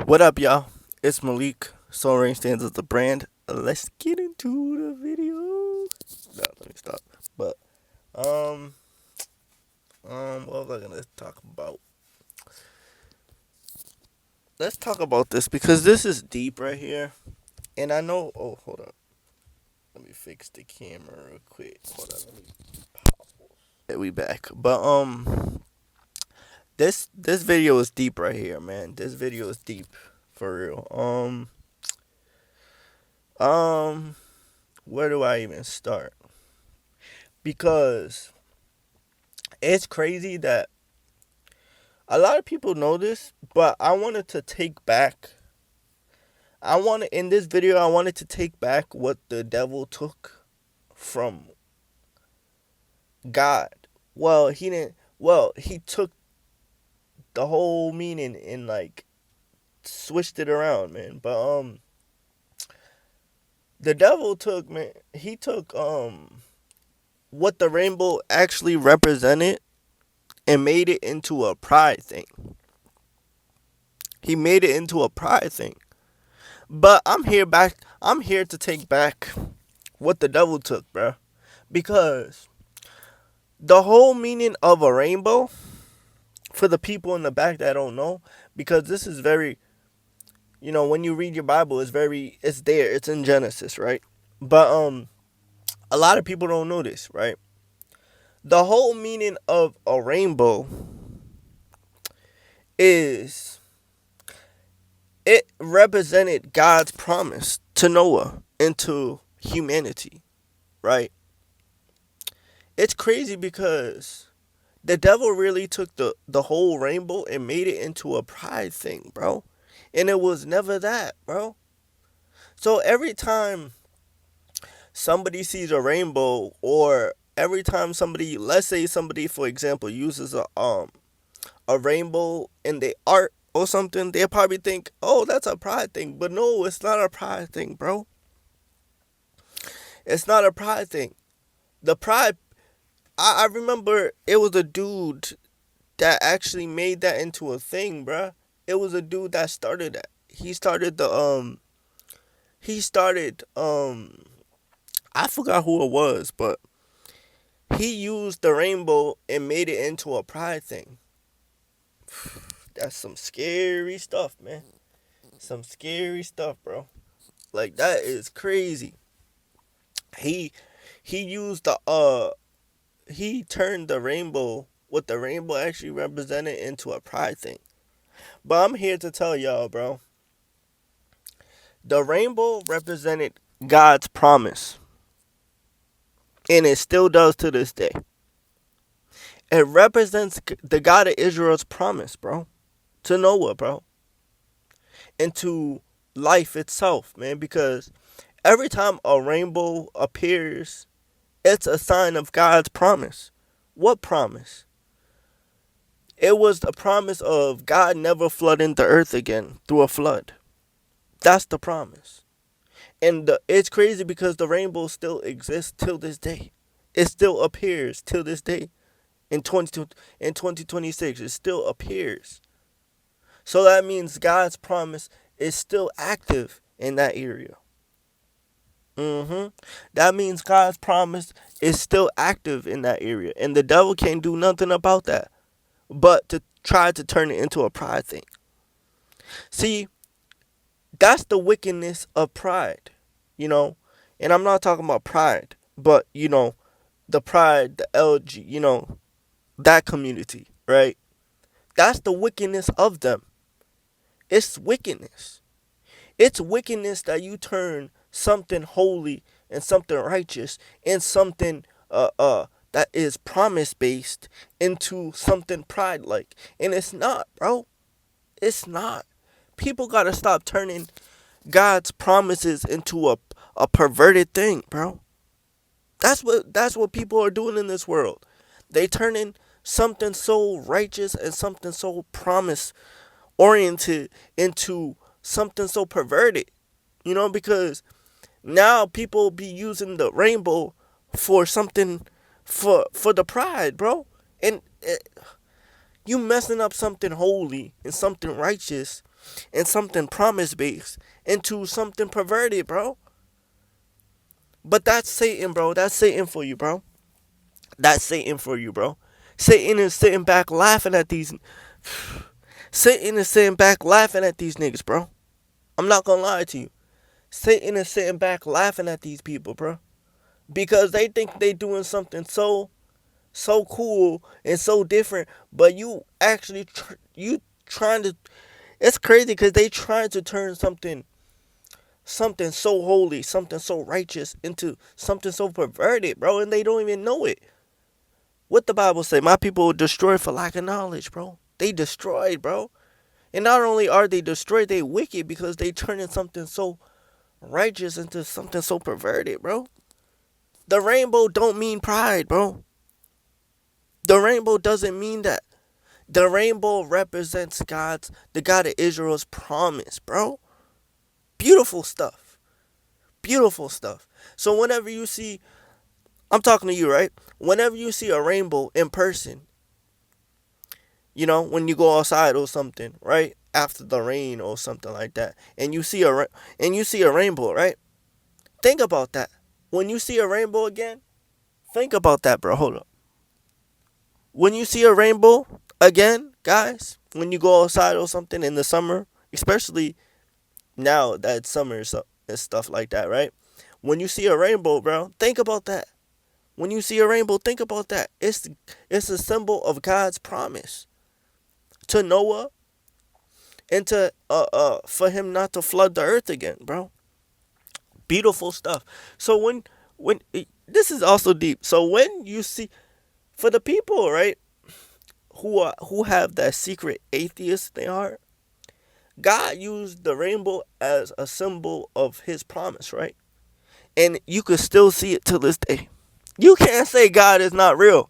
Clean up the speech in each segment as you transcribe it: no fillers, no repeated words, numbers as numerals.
What up, y'all? It's Malik. Soul Rain stands as the brand. Let's get into the video. No, let me stop. But um, what was I gonna talk about? Let's talk about this because this is deep right here, and I know. Oh, hold up. Let me fix the camera real quick. Hold on. Let me pause. Yeah, we back. But this video is deep right here, man. This video is deep for real. Um, where do I even start? Because it's crazy that a lot of people know this, but I wanted to take back. In this video, I wanted to take back what the devil took from God. Well, he didn't. Well, he took the whole meaning and like switched it around, man. But the devil took, man. He took what the rainbow actually represented and made it into a pride thing. He made it into a pride thing. But I'm here to take back what the devil took, bro. Because the whole meaning of a rainbow, for the people in the back that don't know, because this is very, when you read your Bible, it's there, it's in Genesis, right? But a lot of people don't know this, right? The whole meaning of a rainbow is it represented God's promise to Noah and to humanity, right? It's crazy because the devil really took the whole rainbow and made it into a pride thing, bro. And it was never that, bro. So every time somebody sees a rainbow, or every time somebody, let's say somebody, for example, uses a rainbow in their art or something, they'll probably think, oh, that's a pride thing. But no, it's not a pride thing, bro. It's not a pride thing. The pride, I remember it was a dude that actually made that into a thing, bruh. It was a dude that started that. He started I forgot who it was, but he used the rainbow and made it into a pride thing. That's some scary stuff, man. Some scary stuff, bro. Like, that is crazy. He he used he turned the rainbow, what the rainbow actually represented, into a pride thing. But I'm here to tell y'all, bro. The rainbow represented God's promise. And it still does to this day. It represents the God of Israel's promise, bro. To Noah, bro. And to life itself, man. Because every time a rainbow appears, it's a sign of God's promise. What promise? It was the promise of God never flooding the earth again through a flood. That's the promise. And it's crazy because the rainbow still exists till this day. It still appears till this day. In 2026, it still appears. So that means God's promise is still active in that area. That means God's promise is still active in that area. And the devil can't do nothing about that but to try to turn it into a pride thing. See, that's the wickedness of pride, you know. And I'm not talking about pride, but, the pride, the LG, that community, right? That's the wickedness of them. It's wickedness. It's wickedness that you turn something holy and something righteous and something that is promise based into something pride like. And it's not, bro. It's not. People gotta stop turning God's promises into a perverted thing, bro. That's what people are doing in this world. They turning something so righteous and something so promise oriented into something so perverted. Because now people be using the rainbow for something for the pride, bro. And you messing up something holy and something righteous and something promise based into something perverted, bro. But that's Satan, bro. That's Satan for you, bro. That's Satan for you, bro. Satan is sitting back laughing at these. Satan is sitting back laughing at these niggas, bro. I'm not gonna lie to you. Satan is sitting back laughing at these people, bro, because they think they doing something so cool and so different, but you actually you trying to. It's crazy because they trying to turn something so holy, something so righteous into something so perverted, bro, and they don't even know it. What the Bible say? My people were destroyed for lack of knowledge, bro. They destroyed, bro. And not only are they destroyed, they wicked because they turning something so righteous into something so perverted, bro. The rainbow don't mean pride, bro. The rainbow doesn't mean that. The rainbow represents the God of Israel's promise, bro. Beautiful stuff. Beautiful stuff. So whenever you see, I'm talking to you, right? Whenever you see a rainbow in person, when you go outside or something, right? After the rain or something like that, and you see a rainbow, right? Think about that. When you see a rainbow again, think about that, bro. Hold up. When you see a rainbow again, guys, when you go outside or something in the summer, especially now that it's summer and stuff like that, right? When you see a rainbow, bro, think about that. When you see a rainbow, think about that. It's a symbol of God's promise to Noah and to for him not to flood the earth again, bro. Beautiful stuff. So when this is also deep. So when you see, for the people, right, who have that secret atheist in their heart, God used the rainbow as a symbol of his promise, right? And you can still see it to this day. You can't say God is not real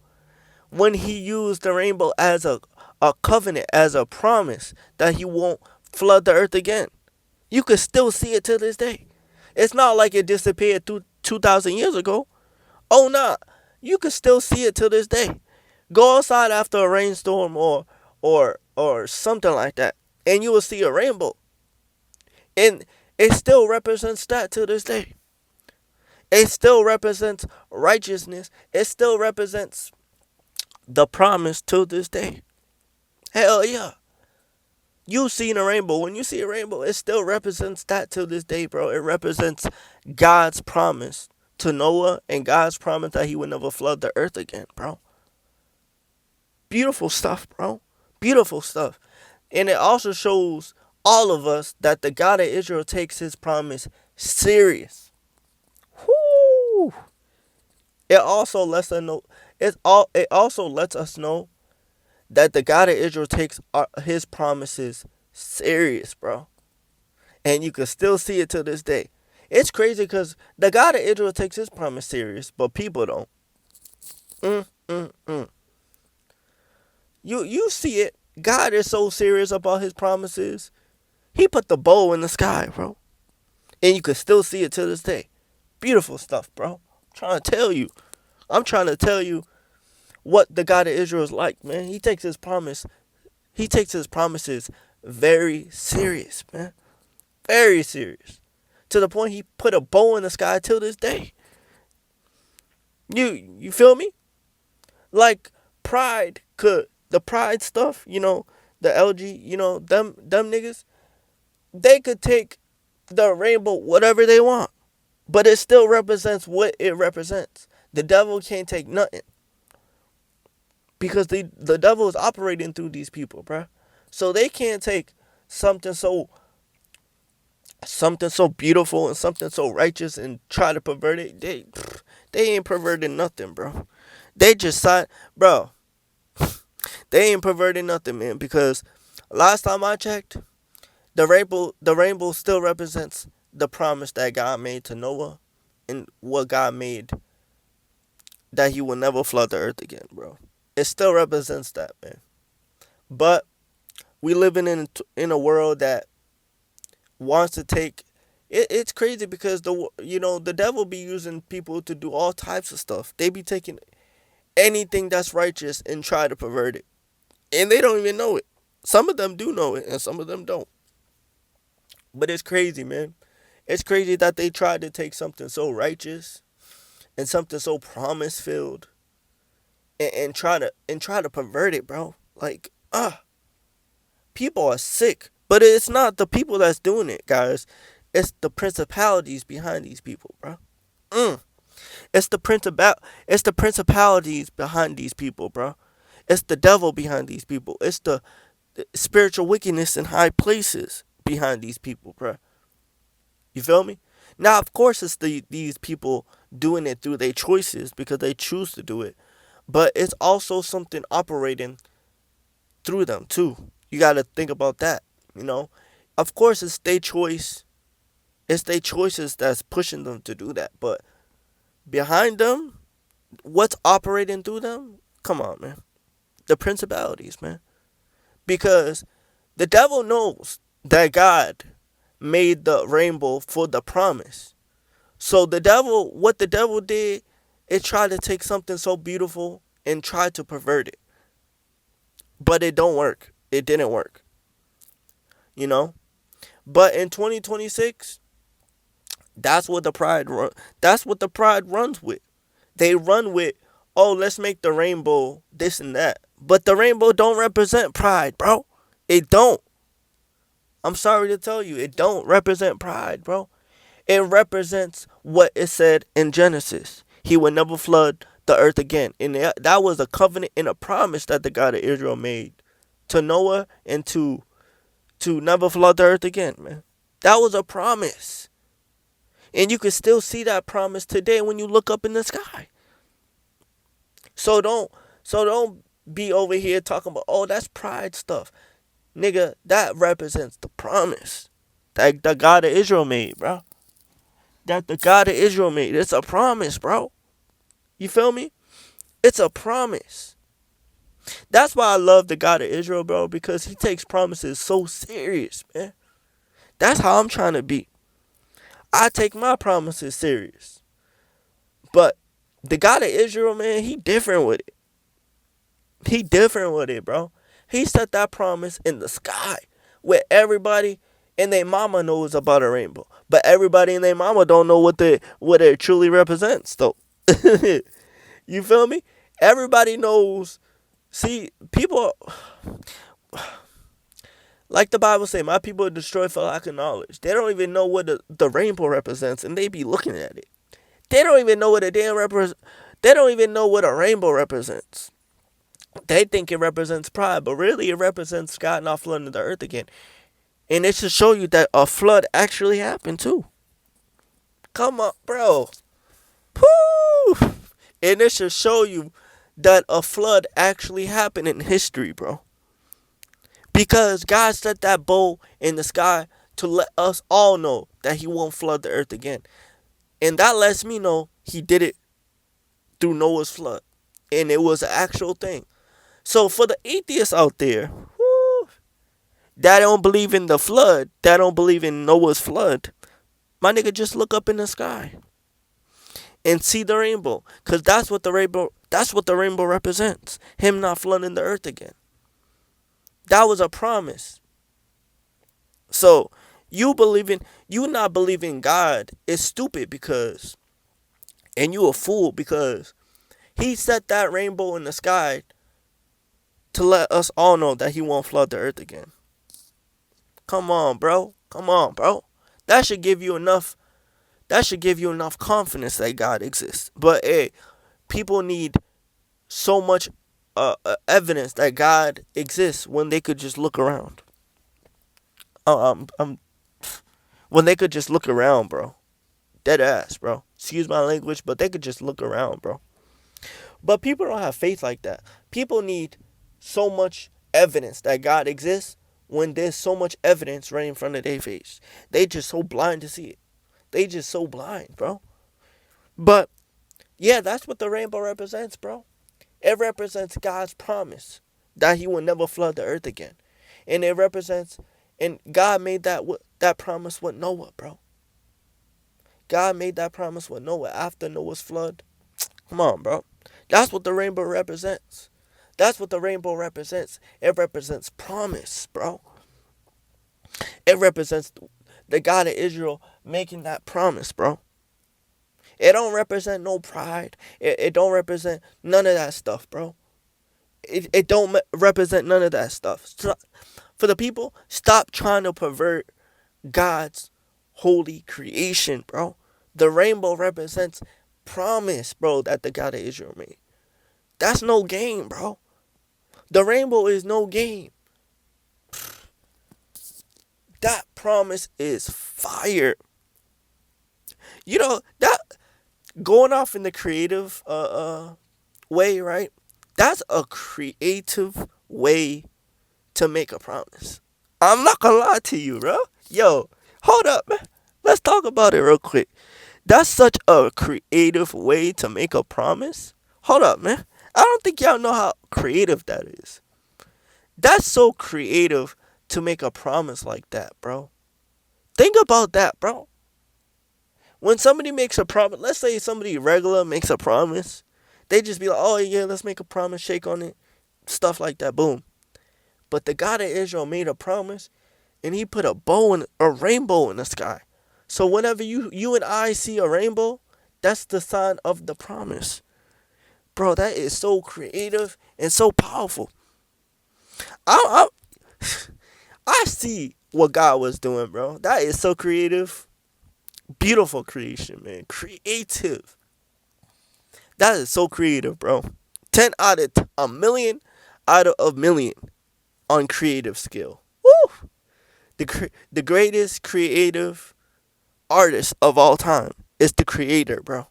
when he used the rainbow as a covenant, as a promise that he won't flood the earth again. You can still see it to this day. It's not like it disappeared 2,000 years ago. Oh, nah. You can still see it to this day. Go outside after a rainstorm or something like that, and you will see a rainbow. And it still represents that to this day. It still represents righteousness. It still represents the promise to this day. Hell yeah. You seen a rainbow. When you see a rainbow, it still represents that to this day, bro. It represents God's promise to Noah and God's promise that he would never flood the earth again, bro. Beautiful stuff, bro. Beautiful stuff. And it also shows all of us that the God of Israel takes his promise serious. Whoo! It also lets us know. It also lets us know that the God of Israel takes his promises serious, bro. And you can still see it to this day. It's crazy because the God of Israel takes his promise serious, but people don't. Mm, mm, mm. You see it. God is so serious about his promises. He put the bow in the sky, bro. And you can still see it to this day. Beautiful stuff, bro. I'm trying to tell you what the God of Israel is like, man. He takes his promises very serious, man. Very serious. To the point he put a bow in the sky till this day. You feel me? Like the pride stuff, the LG, them niggas, they could take the rainbow whatever they want, but it still represents what it represents. The devil can't take nothing because the devil is operating through these people, bruh. So they can't take something so beautiful and something so righteous and try to pervert it. They ain't perverting nothing, bro. They just bro. They ain't perverting nothing, man. Because last time I checked, the rainbow still represents the promise that God made to Noah, and what God made that He will never flood the earth again, bro. It still represents that, man. But we living in a world that wants to take. It's crazy because the devil be using people to do all types of stuff. They be taking anything that's righteous and try to pervert it, and they don't even know it. Some of them do know it, and some of them don't. But it's crazy, man. It's crazy that they tried to take something so righteous and something so promise filled and try to pervert it, bro. Like, people are sick. But it's not the people that's doing it, guys. It's the principalities behind these people, bro. Mm. It's the principalities behind these people, bro. It's the devil behind these people. It's the spiritual wickedness in high places behind these people, bro. You feel me? Now, of course, it's these people doing it through their choices because they choose to do it, but it's also something operating through them too. You got to think about that. You know, of course, it's their choice. It's their choices that's pushing them to do that. But behind them, what's operating through them? Come on, man. The principalities, man. Because the devil knows that God made the rainbow for the promise. So what the devil did, it tried to take something so beautiful and try to pervert it. But it don't work. It didn't work, you know? But in 2026, that's what the pride runs with. They run with, "Oh, let's make the rainbow this and that." But the rainbow don't represent pride, bro. It don't. I'm sorry to tell you, it don't represent pride, bro. It represents what it said in Genesis. He would never flood the earth again. And that was a covenant and a promise that the God of Israel made to Noah and to never flood the earth again, man. That was a promise. And you can still see that promise today when you look up in the sky. So don't be over here talking about, "Oh, that's pride stuff." Nigga, that represents the promise that the God of Israel made, bro. That the God of Israel made. It's a promise, bro. You feel me? It's a promise. That's why I love the God of Israel, bro, because he takes promises so serious, man. That's how I'm trying to be. I take my promises serious. But the God of Israel, man, he different with it. He different with it, bro. He set that promise in the sky where everybody and their mama knows about a rainbow. But everybody and their mama don't know what it truly represents, though. You feel me? Everybody knows. See, people, like the Bible say, "My people are destroyed for lack of knowledge." They don't even know what the rainbow represents, and they be looking at it. They don't even know what a damn represent. They don't even know what a rainbow represents. They think it represents pride, but really it represents God not flooding the earth again. And it should show you that a flood actually happened too. Come on, bro. Woo! And it should show you that a flood actually happened in history, bro. Because God set that bow in the sky to let us all know that he won't flood the earth again. And that lets me know he did it through Noah's flood. And it was an actual thing. So for the atheists out there, whoo, that don't believe in the flood, that don't believe in Noah's flood, my nigga, just look up in the sky and see the rainbow. Cause that's what the rainbow represents. Him not flooding the earth again. That was a promise. So you not believing God is stupid because, and you a fool because he set that rainbow in the sky to let us all know that he won't flood the earth again. Come on, bro. Come on, bro. That should give you enough. That should give you enough confidence that God exists. But hey, people need so much evidence that God exists when they could just look around. I'm when they could just look around, bro. Dead ass, bro. Excuse my language, but they could just look around, bro. But people don't have faith like that. People need so much evidence that God exists when there's so much evidence right in front of their face. They just so blind to see it. They just so blind, bro. But yeah, that's what the rainbow represents, bro. It represents God's promise that he will never flood the earth again. And it represents, and God made that promise with Noah, bro. God made that promise with Noah after Noah's flood. Come on, bro. That's what the rainbow represents. That's what the rainbow represents. It represents promise, bro. It represents the God of Israel making that promise, bro. It don't represent no pride. It don't represent none of that stuff, bro. It don't represent none of that stuff. So, for the people, stop trying to pervert God's holy creation, bro. The rainbow represents promise, bro, that the God of Israel made. That's no game, bro. The rainbow is no game. That promise is fire. You know, that going off in the creative way, right? That's a creative way to make a promise. I'm not gonna lie to you, bro. Yo, hold up, man. Let's talk about it real quick. That's such a creative way to make a promise. Hold up, man. I don't think y'all know how creative that is. That's so creative to make a promise like that, bro. Think about that, bro. When somebody makes a promise, let's say somebody regular makes a promise, they just be like, oh yeah, let's make a promise, shake on it, stuff like that, boom. But the God of Israel made a promise, and he put a rainbow in the sky. So whenever you and I see a rainbow, that's the sign of the promise. Bro, that is so creative and so powerful. I, I see what God was doing, bro. That is so creative. Beautiful creation, man. Creative. That is so creative, bro. 10 out of a million out of a million on creative skill. Woo! The greatest creative artist of all time is the creator, bro.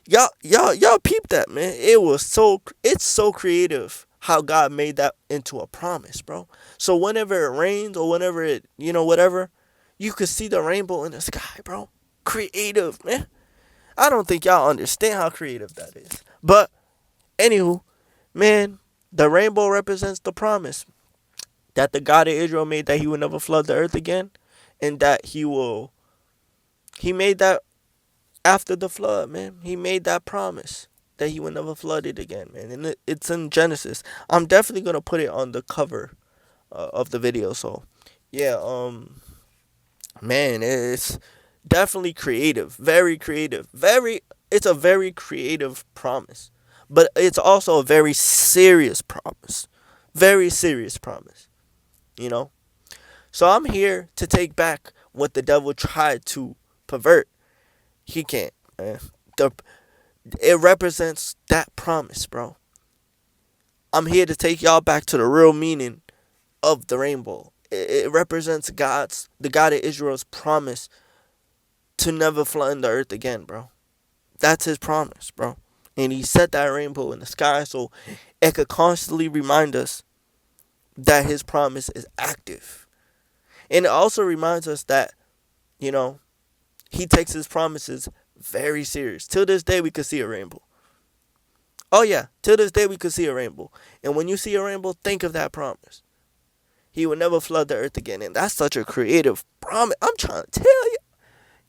Y'all peep that, man. It's so creative how God made that into a promise, bro. So whenever it rains or whenever it, whatever, you could see the rainbow in the sky, bro. Creative, man. I don't think y'all understand how creative that is. But anywho, man, the rainbow represents the promise that the God of Israel made, that he would never flood the earth again, and that he made that after the flood, man. He made that promise that he would never flood it again, man. And it's in Genesis. I'm definitely gonna put it on the cover of the video. So, yeah, man, it's definitely creative, very creative, very. It's a very creative promise, but it's also a very serious promise, very serious promise. You know. So I'm here to take back what the devil tried to pervert. He can't, man. It represents that promise, bro. I'm here to take y'all back to the real meaning of the rainbow. It represents the God of Israel's promise to never flood the earth again, bro. That's his promise, bro. And he set that rainbow in the sky so it could constantly remind us that his promise is active. And it also reminds us that, you know, he takes his promises very serious. Till this day, we could see a rainbow. Oh, yeah. Till this day, we could see a rainbow. And when you see a rainbow, think of that promise. He will never flood the earth again. And that's such a creative promise. I'm trying to tell you.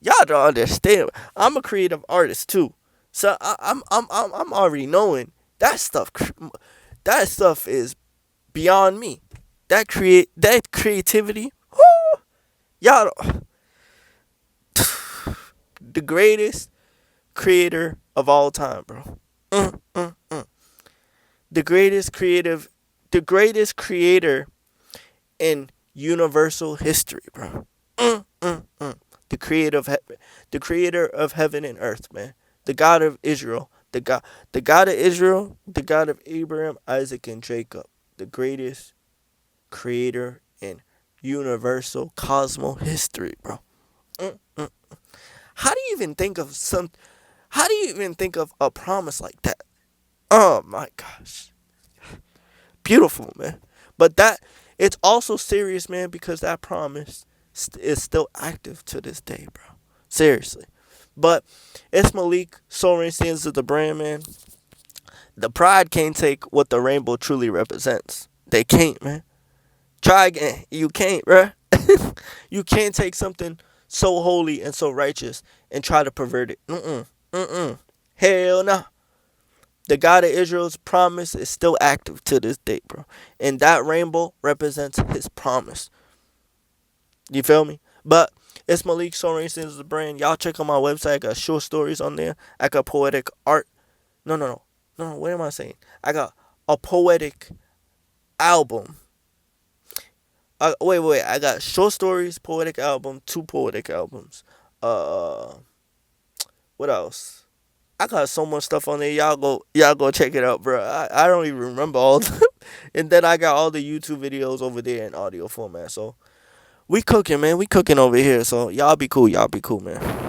Y'all don't understand. I'm a creative artist, too. So I'm already knowing that stuff. That stuff is beyond me. That creativity. Whoo, y'all, the greatest creator of all time, bro. The the greatest creator in universal history, bro. The creator of heaven and earth, man. The God of Israel, the God of Israel, the God of Abraham, Isaac, and Jacob. The greatest creator in universal cosmo history, bro. How do you even think of How do you even think of a promise like that? Oh my gosh, beautiful, man. But it's also serious, man, because that promise is still active to this day, bro. Seriously. But it's Malik, Soaring Sands of the brand, man. The pride can't take what the rainbow truly represents. They can't, man. Try again. You can't, bruh. You can't take something so holy and so righteous and try to pervert it. Hell no. The God of Israel's promise is still active to this day, bro. And that rainbow represents his promise. You feel me? But it's Malik Sorensen is the brand. Y'all check out my website. I got short stories on there. I got poetic art. No. What am I saying? I got a poetic album. Wait. I got short stories, poetic album, two poetic albums. Uh, what else? I got so much stuff on there. Y'all go check it out, bro. I don't even remember all of them. And then I got all the YouTube videos over there in audio format. So we cooking, man. We cooking over here. So y'all be cool. Y'all be cool, man.